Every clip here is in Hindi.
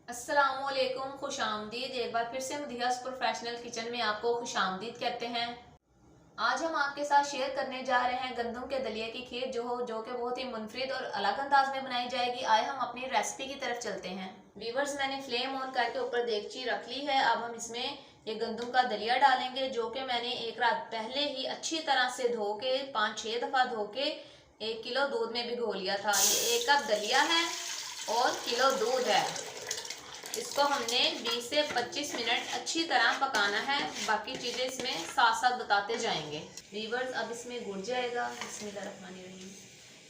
अस्सलामुअलैकुम, खुश आमदीद। एक बार फिर से मदिहास प्रोफेशनल किचन में आपको खुश आमदीद कहते हैं। आज हम आपके साथ शेयर करने जा रहे हैं गंदम के दलिया की खीर जो कि बहुत ही मुनफरिद और अलग अंदाज में बनाई जाएगी। आए हम अपनी रेसिपी की तरफ चलते हैं। व्यूवर्स, मैंने फ्लेम ऑन करके ऊपर देगची रख ली है। अब हम इसमें ये गंदम का दलिया डालेंगे, जो कि मैंने एक रात पहले ही अच्छी तरह से धो के 5-6 दफ़ा धो के 1 किलो दूध में भिगो लिया था। ये 1 कप दलिया है और किलो दूध है। इसको हमने 20 से 25 मिनट अच्छी तरह पकाना है। बाकी चीज़ें इसमें साथ साथ बताते जाएंगे। वीवर्स, अब इसमें गुड़ जाएगा। बिस्मिल्लाहिर्रहमानिर्रहीम।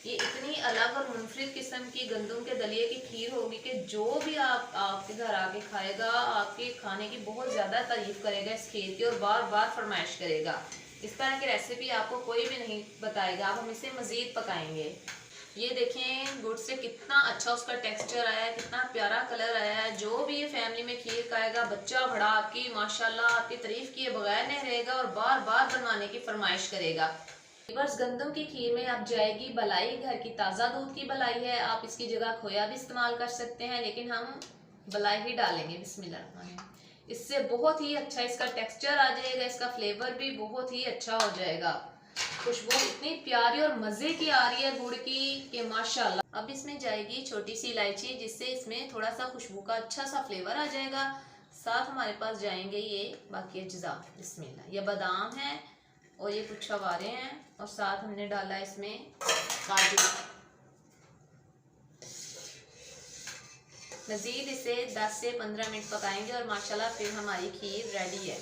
ये इतनी अलग और मुनफरिद किस्म की गंदम के दलिए की खीर होगी कि जो भी आपके घर आके खाएगा आपके खाने की बहुत ज़्यादा तारीफ करेगा इस खीर की, और बार बार फरमाइश करेगा। इस तरह की रेसिपी आपको कोई भी नहीं बताएगा। अब हम इसे मज़ीद पकाएंगे। ये देखें गुड़ से कितना अच्छा उसका टेक्सचर आया है, कितना प्यारा कलर आया है। जो भी ये फैमिली में खीर खाएगा, बच्चा बड़ा आपकी माशाल्लाह आपकी तारीफ किए बगैर नहीं रहेगा और बार बार बनवाने की फरमाइश करेगा। बस गंदम की खीर में अब जाएगी बलाई। घर की ताज़ा दूध की बलाई है। आप इसकी जगह खोया भी इस्तेमाल कर सकते हैं, लेकिन हम बलाई ही डालेंगे। बिस्मिल्लाह। इससे बहुत ही अच्छा इसका टेक्सचर आ जाएगा, इसका फ्लेवर भी बहुत ही अच्छा हो जाएगा। खुशबू इतनी प्यारी और मजे की आ रही है गुड़ की कि माशाल्लाह। अब इसमें जाएगी छोटी सी इलायची, जिससे इसमें थोड़ा सा खुशबू का अच्छा सा फ्लेवर आ जाएगा। साथ हमारे पास जाएंगे ये बाकी अज्जा। बिस्मिल्लाह। ये बादाम है और ये कुछ छवारे हैं, और साथ हमने डाला इसमें काजू। मजीद इसे 10 से 15 मिनट पकाएंगे और माशाल्लाह फिर हमारी खीर रेडी है।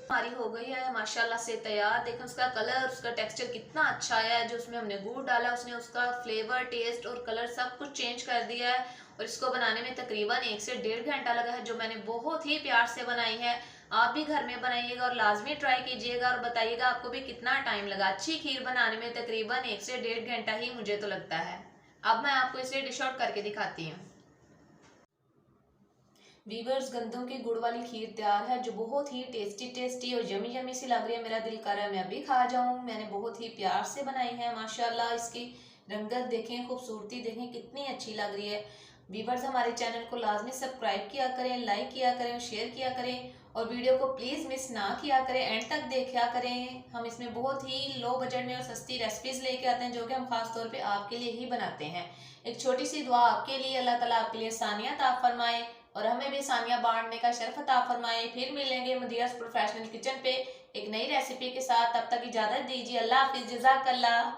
हमारी हो गई है माशाल्लाह से तैयार। देखें उसका कलर, उसका टेक्सचर कितना अच्छा आया है। जो उसमें हमने गुड़ डाला उसने उसका फ्लेवर, टेस्ट और कलर सब कुछ चेंज कर दिया है। और इसको बनाने में तकरीबन 1 से 1.5 घंटा लगा है, जो मैंने बहुत ही प्यार से बनाई है। आप भी घर में बनाइएगा और लाजमी ट्राई कीजिएगा और बताइएगा आपको भी कितना टाइम लगा। अच्छी खीर बनाने में तकरीबन 1 से 1.5 घंटा ही मुझे तो लगता है। अब मैं आपको इसे डिश आउट करके दिखाती हूँ। वीवर्स, गंदम की गुड़ वाली खीर तैयार है, जो बहुत ही टेस्टी और यमी यमी सी लग रही है। मेरा दिल कर रहा है मैं अभी खा जाऊं। मैंने बहुत ही प्यार से बनाई है माशाल्लाह। इसकी रंगत देखें, खूबसूरती देखें कितनी अच्छी लग रही है। वीवर्स, हमारे चैनल को लाजमी सब्सक्राइब किया करें, लाइक किया करें, शेयर किया करें, और वीडियो को प्लीज़ मिस ना किया करें, एंड तक देखा करें। हम इसमें बहुत ही लो बजट में और सस्ती रेसिपीज़ लेके आते हैं, जो कि हम खास तौर पे आपके लिए ही बनाते हैं। एक छोटी सी दुआ आपके लिए, अल्लाह ताला आपके लिए आसानियात आप फरमाए और हमें भी आसानियां बांटने का शर्फ अता फरमाए। फिर मिलेंगे मदिहास प्रोफेशनल किचन पे एक नई रेसिपी के साथ। तब तक इजाज़त दीजिए। अल्लाह हाफिज़, जज़ाकल्लाह।